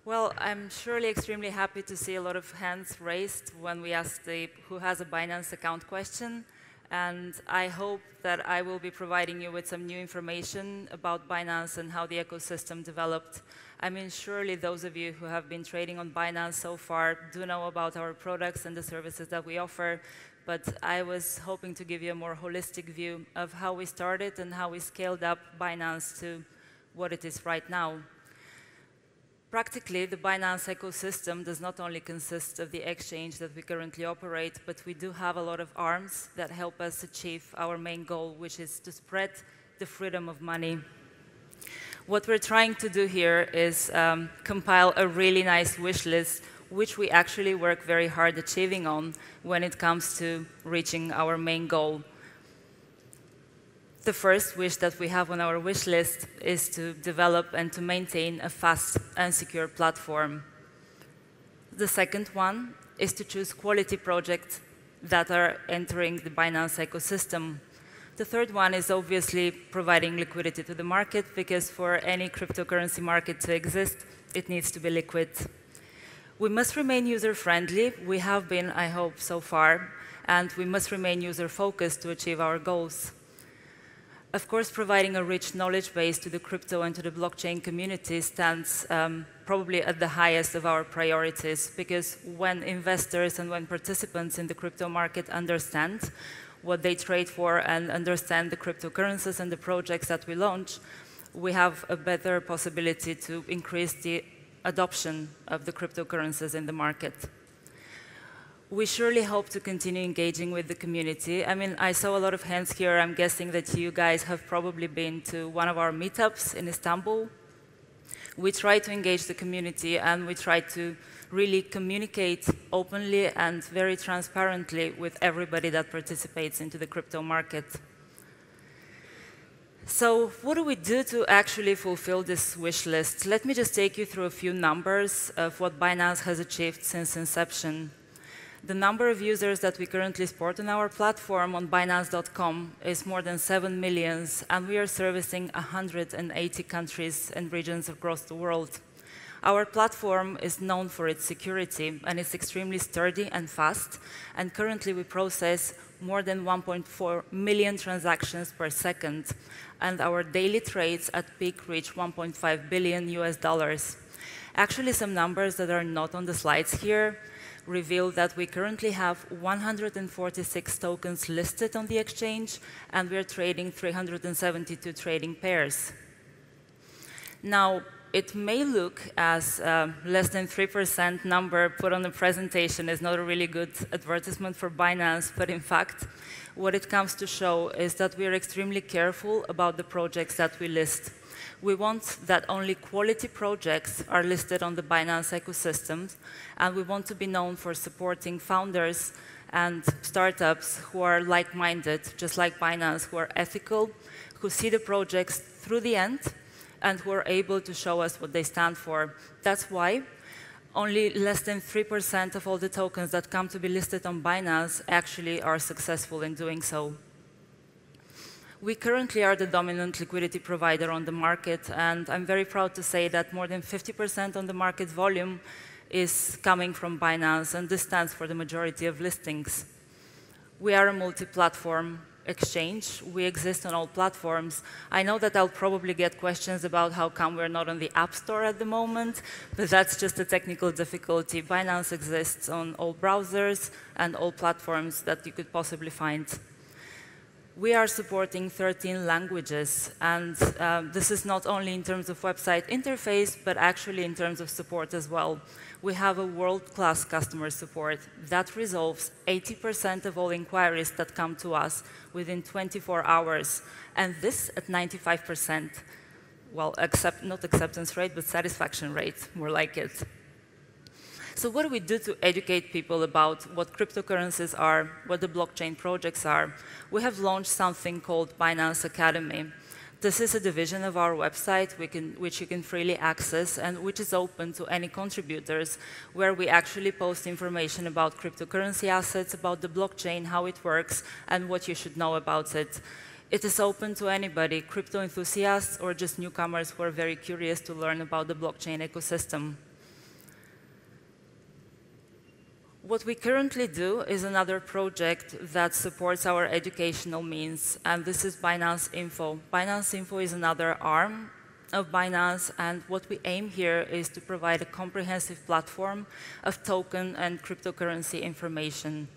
Well, I'm surely extremely happy to see a lot of hands raised when we ask the who has a Binance account question. And I hope that I will be providing you with some new information about Binance and how the ecosystem developed. I mean, surely those of you who have been trading on Binance so far do know about our products and the services that we offer. But I was hoping to give you a more holistic view of how we started and how we scaled up Binance to what it is right now. Practically, the Binance ecosystem does not only consist of the exchange that we currently operate, but we do have a lot of arms that help us achieve our main goal, which is to spread the freedom of money. What we're trying to do here is compile a really nice wish list, which we actually work very hard achieving on when it comes to reaching our main goal. The first wish that we have on our wish list is to develop and to maintain a fast and secure platform. The second one is to choose quality projects that are entering the Binance ecosystem. The third one is obviously providing liquidity to the market, because for any cryptocurrency market to exist, it needs to be liquid. We must remain user-friendly. We have been, I hope, so far, and we must remain user-focused to achieve our goals. Of course, providing a rich knowledge base to the crypto and to the blockchain community stands probably at the highest of our priorities, because when investors and when participants in the crypto market understand what they trade for and understand the cryptocurrencies and the projects that we launch, we have a better possibility to increase the adoption of the cryptocurrencies in the market. We surely hope to continue engaging with the community. I mean, I saw a lot of hands here. I'm guessing that you guys have probably been to one of our meetups in Istanbul. We try to engage the community, and we try to really communicate openly and very transparently with everybody that participates into the crypto market. So what do we do to actually fulfill this wish list? Let me just take you through a few numbers of what Binance has achieved since inception. The number of users that we currently support on our platform on Binance.com is more than 7 million, and we are servicing 180 countries and regions across the world. Our platform is known for its security, and it's extremely sturdy and fast, and currently we process more than 1.4 million transactions per second, and our daily trades at peak reach $1.5 billion US. Actually, some numbers that are not on the slides here reveal that we currently have 146 tokens listed on the exchange, and we are trading 372 trading pairs. Now, it may look as less than 3% number put on the presentation is not a really good advertisement for Binance, but in fact, what it comes to show is that we are extremely careful about the projects that we list. We want that only quality projects are listed on the Binance ecosystem, and we want to be known for supporting founders and startups who are like-minded, just like Binance, who are ethical, who see the projects through the end, and who are able to show us what they stand for. That's why only less than 3% of all the tokens that come to be listed on Binance actually are successful in doing so. We currently are the dominant liquidity provider on the market, and I'm very proud to say that more than 50% on the market volume is coming from Binance, and this stands for the majority of listings. We are a multi-platform exchange. We exist on all platforms. I know that I'll probably get questions about how come we're not on the App Store at the moment, but that's just a technical difficulty. Binance exists on all browsers and all platforms that you could possibly find. We are supporting 13 languages, and this is not only in terms of website interface, but actually in terms of support as well. We have a world-class customer support that resolves 80% of all inquiries that come to us within 24 hours, and this at 95%. Well, not acceptance rate, but satisfaction rate, more like it. So what do we do to educate people about what cryptocurrencies are, what the blockchain projects are? We have launched something called Binance Academy. This is a division of our website which you can freely access and which is open to any contributors, where we actually post information about cryptocurrency assets, about the blockchain, how it works, and what you should know about it. It is open to anybody, crypto enthusiasts or just newcomers who are very curious to learn about the blockchain ecosystem. What we currently do is another project that supports our educational means, and this is Binance Info. Binance Info is another arm of Binance, and what we aim here is to provide a comprehensive platform of token and cryptocurrency information.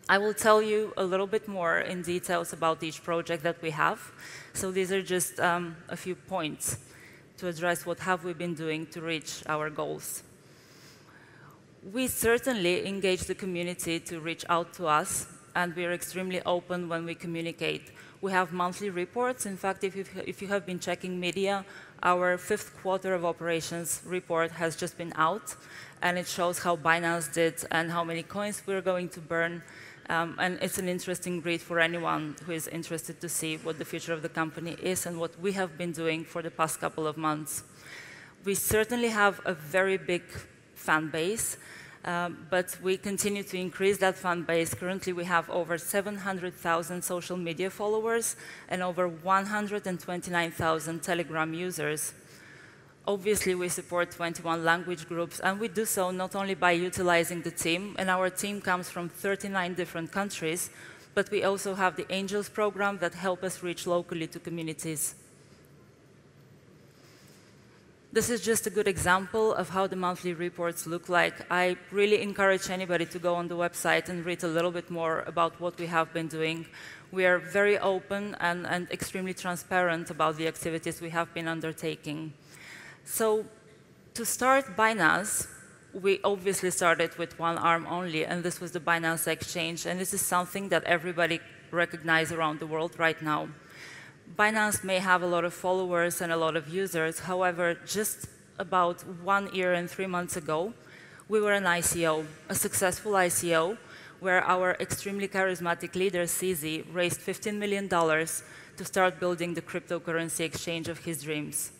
I will tell you a little bit more in details about each project that we have. So these are just a few points to address what have we been doing to reach our goals. We certainly engage the community to reach out to us, and we are extremely open when we communicate. We have monthly reports. In fact, if you have been checking media, our 5th quarter of operations report has just been out, and it shows how Binance did and how many coins we're going to burn. And it's an interesting read for anyone who is interested to see what the future of the company is and what we have been doing for the past couple of months. We certainly have a very big fan base, but we continue to increase that fan base. Currently, we have over 700,000 social media followers and over 129,000 Telegram users. Obviously, we support 21 language groups, and we do so not only by utilizing the team, and our team comes from 39 different countries, but we also have the Angels program that help us reach locally to communities. This is just a good example of how the monthly reports look like. I really encourage anybody to go on the website and read a little bit more about what we have been doing. We are very open and extremely transparent about the activities we have been undertaking. So to start Binance, we obviously started with one arm only, and this was the Binance Exchange, and this is something that everybody recognizes around the world right now. Binance may have a lot of followers and a lot of users. However, just about 1 year and 3 months ago, we were an ICO, a successful ICO, where our extremely charismatic leader, CZ, raised $15 million to start building the cryptocurrency exchange of his dreams.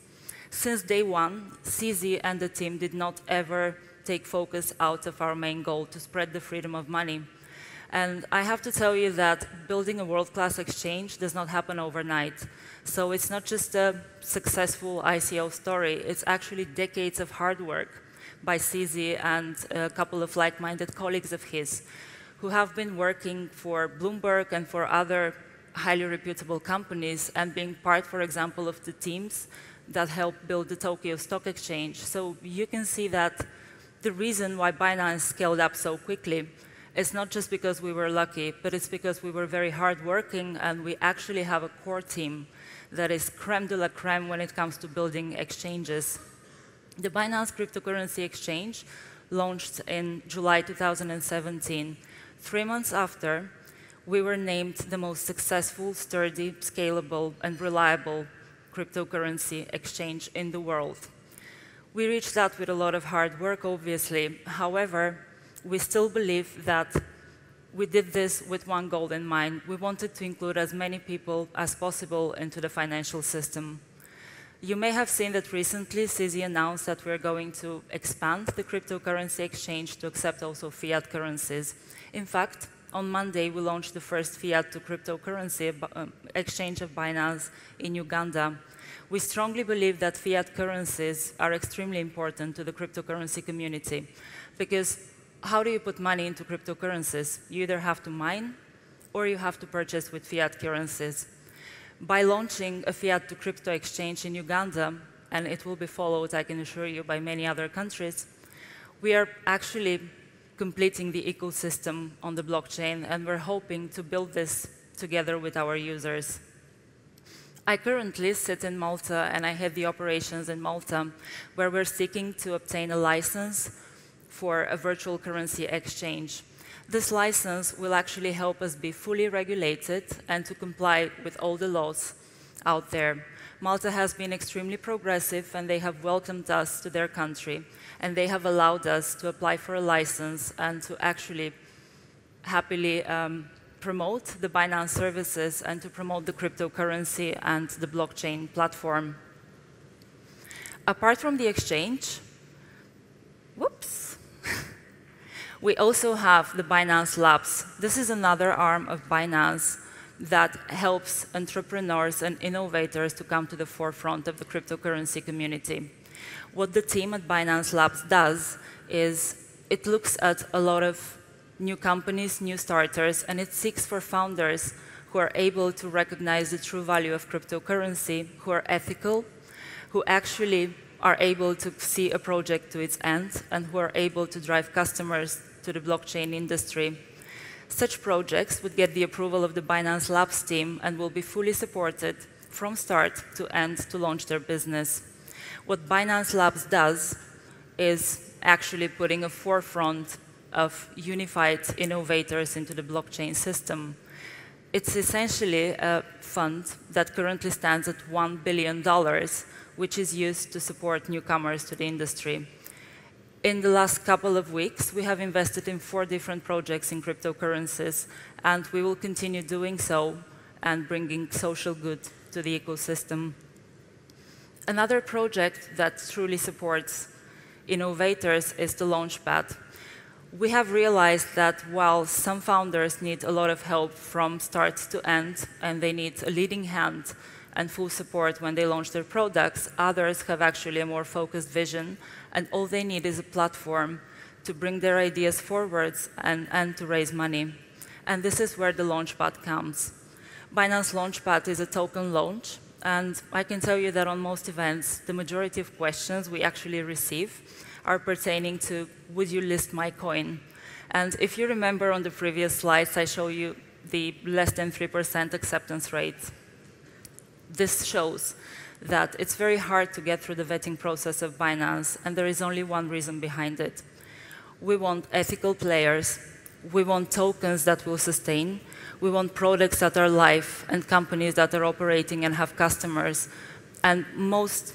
Since day one, CZ and the team did not ever take focus out of our main goal to spread the freedom of money. And I have to tell you that building a world-class exchange does not happen overnight. So it's not just a successful ICO story, it's actually decades of hard work by CZ and a couple of like-minded colleagues of his who have been working for Bloomberg and for other highly reputable companies and being part, for example, of the teams that helped build the Tokyo Stock Exchange. So you can see that the reason why Binance scaled up so quickly is not just because we were lucky, but it's because we were very hardworking, and we actually have a core team that is creme de la creme when it comes to building exchanges. The Binance Cryptocurrency Exchange launched in July 2017. 3 months after, we were named the most successful, sturdy, scalable, and reliable cryptocurrency exchange in the world. We reached that with a lot of hard work, obviously. However, we still believe that we did this with one goal in mind. We wanted to include as many people as possible into the financial system. You may have seen that recently CZ announced that we're going to expand the cryptocurrency exchange to accept also fiat currencies. In fact, on Monday, we launched the first fiat to cryptocurrency exchange of Binance in Uganda. We strongly believe that fiat currencies are extremely important to the cryptocurrency community, because how do you put money into cryptocurrencies? You either have to mine or you have to purchase with fiat currencies. By launching a fiat to crypto exchange in Uganda, and it will be followed, I can assure you, by many other countries, we are actually completing the ecosystem on the blockchain, and we're hoping to build this together with our users. I currently sit in Malta, and I head the operations in Malta, where we're seeking to obtain a license for a virtual currency exchange. This license will actually help us be fully regulated and to comply with all the laws out there. Malta has been extremely progressive, and they have welcomed us to their country, and they have allowed us to apply for a license and to actually happily promote the Binance services and to promote the cryptocurrency and the blockchain platform. Apart from the exchange, we also have the Binance Labs. This is another arm of Binance that helps entrepreneurs and innovators to come to the forefront of the cryptocurrency community. What the team at Binance Labs does is it looks at a lot of new companies, new starters, and it seeks for founders who are able to recognize the true value of cryptocurrency, who are ethical, who actually are able to see a project to its end, and who are able to drive customers to the blockchain industry. Such projects would get the approval of the Binance Labs team and will be fully supported from start to end to launch their business. What Binance Labs does is actually putting a forefront of unified innovators into the blockchain system. It's essentially a fund that currently stands at $1 billion, which is used to support newcomers to the industry. In the last couple of weeks, we have invested in 4 different projects in cryptocurrencies, and we will continue doing so and bringing social good to the ecosystem. Another project that truly supports innovators is the Launchpad. We have realized that while some founders need a lot of help from start to end, and they need a leading hand and full support when they launch their products, others have actually a more focused vision, and all they need is a platform to bring their ideas forwards and to raise money. And this is where the Launchpad comes. Binance Launchpad is a token launch, and I can tell you that on most events, the majority of questions we actually receive are pertaining to, would you list my coin? And if you remember on the previous slides, I show you the less than 3% acceptance rate. This shows that it's very hard to get through the vetting process of Binance, and there is only one reason behind it. We want ethical players, we want tokens that will sustain, we want products that are live and companies that are operating and have customers, and most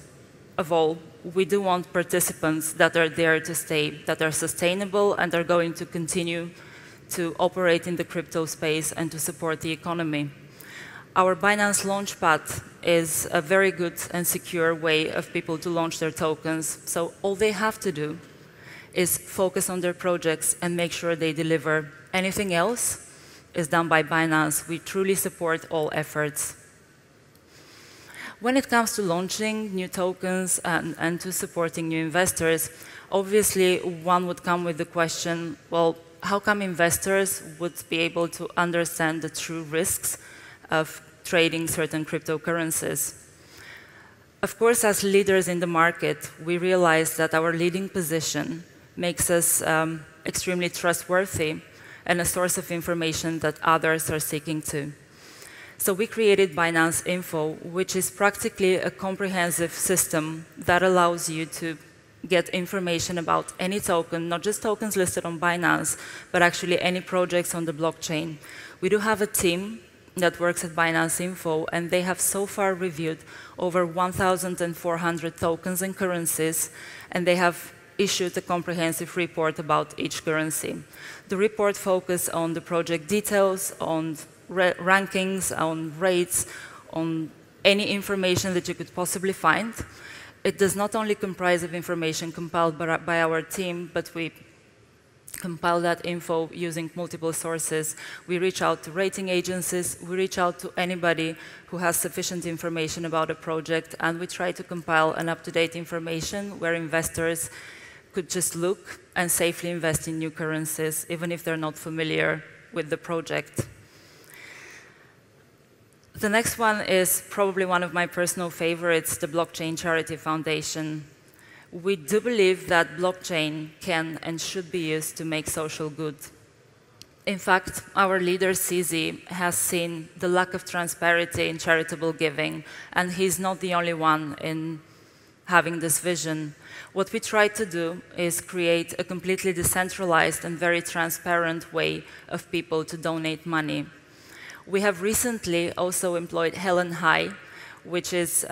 of all, we do want participants that are there to stay, that are sustainable and are going to continue to operate in the crypto space and to support the economy. Our Binance Launchpad is a very good and secure way of people to launch their tokens. So all they have to do is focus on their projects and make sure they deliver. Anything else is done by Binance. We truly support all efforts. When it comes to launching new tokens and to supporting new investors, obviously one would come with the question, well, how come investors would be able to understand the true risks of trading certain cryptocurrencies? Of course, as leaders in the market, we realize that our leading position makes us extremely trustworthy and a source of information that others are seeking to. So we created Binance Info, which is practically a comprehensive system that allows you to get information about any token, not just tokens listed on Binance, but actually any projects on the blockchain. We do have a team that works at Binance Info, and they have so far reviewed over 1,400 tokens and currencies, and they have issued a comprehensive report about each currency. The report focuses on the project details, on rankings, on rates, on any information that you could possibly find. It does not only comprise of information compiled by our team, but we compile that info using multiple sources. We reach out to rating agencies, we reach out to anybody who has sufficient information about a project, and we try to compile an up-to-date information where investors could just look and safely invest in new currencies, even if they're not familiar with the project. The next one is probably one of my personal favorites, the Blockchain Charity Foundation. We do believe that blockchain can and should be used to make social good. In fact, our leader, CZ, has seen the lack of transparency in charitable giving, and he's not the only one in having this vision. What we try to do is create a completely decentralized and very transparent way of people to donate money. We have recently also employed Helen Hai, which is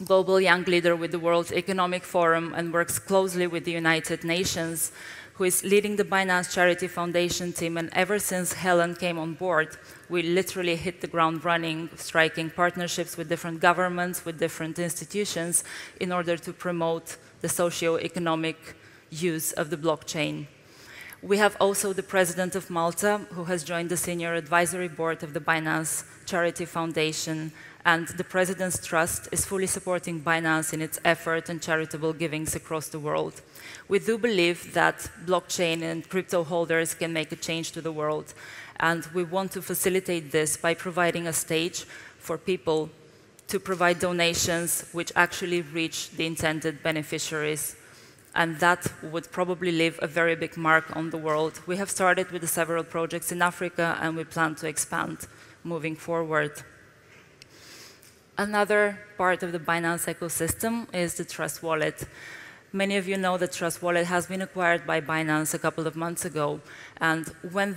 global young leader with the World Economic Forum and works closely with the United Nations, who is leading the Binance Charity Foundation team. And ever since Helen came on board, we literally hit the ground running, striking partnerships with different governments, with different institutions, in order to promote the socio-economic use of the blockchain. We have also the president of Malta, who has joined the senior advisory board of the Binance Charity Foundation, and the President's Trust is fully supporting Binance in its effort and charitable givings across the world. We do believe that blockchain and crypto holders can make a change to the world, and we want to facilitate this by providing a stage for people to provide donations which actually reach the intended beneficiaries. And that would probably leave a very big mark on the world. We have started with several projects in Africa, and we plan to expand moving forward. Another part of the Binance ecosystem is the Trust Wallet. Many of you know that Trust Wallet has been acquired by Binance a couple of months ago. And when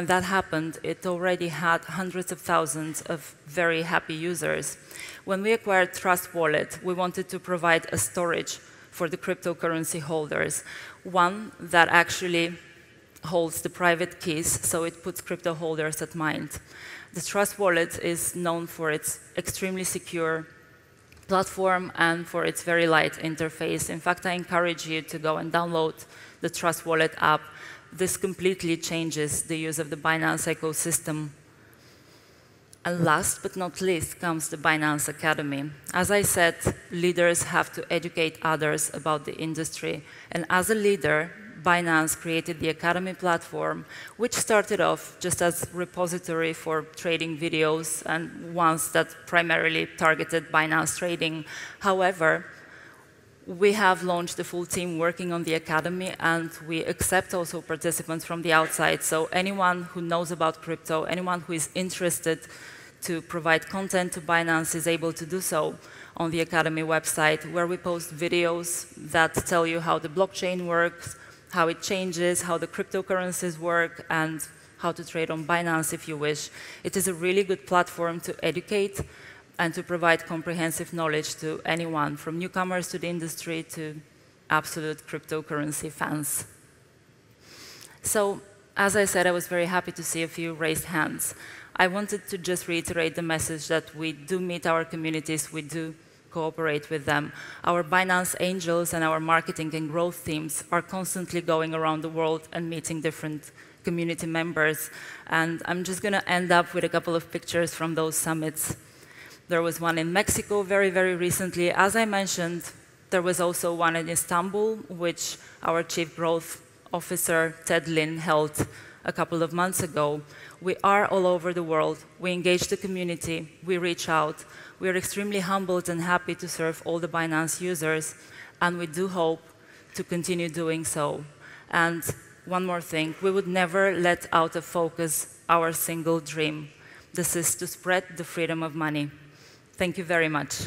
that happened, it already had hundreds of thousands of very happy users. When we acquired Trust Wallet, we wanted to provide a storage for the cryptocurrency holders, one that actually holds the private keys, so it puts crypto holders at mind. The Trust Wallet is known for its extremely secure platform and for its very light interface. In fact, I encourage you to go and download the Trust Wallet app. This completely changes the use of the Binance ecosystem. And last but not least comes the Binance Academy. As I said, leaders have to educate others about the industry. And as a leader, Binance created the Academy platform, which started off just as a repository for trading videos and ones that primarily targeted Binance trading. However, we have launched a full team working on the Academy, and we accept also participants from the outside. So anyone who knows about crypto, anyone who is interested to provide content to Binance is able to do so on the Academy website, where we post videos that tell you how the blockchain works, how it changes, how the cryptocurrencies work, and how to trade on Binance if you wish. It is a really good platform to educate and to provide comprehensive knowledge to anyone, from newcomers to the industry to absolute cryptocurrency fans. So, as I said, I was very happy to see a few raised hands. I wanted to just reiterate the message that we do meet our communities, we do cooperate with them. Our Binance Angels and our marketing and growth teams are constantly going around the world and meeting different community members. And I'm just going to end up with a couple of pictures from those summits. There was one in Mexico very, very recently. As I mentioned, there was also one in Istanbul, which our Chief Growth Officer, Ted Lin, held a couple of months ago. We are all over the world. We engage the community. We reach out. We are extremely humbled and happy to serve all the Binance users, and we do hope to continue doing so. And one more thing, we would never let out of focus our single dream. This is to spread the freedom of money. Thank you very much.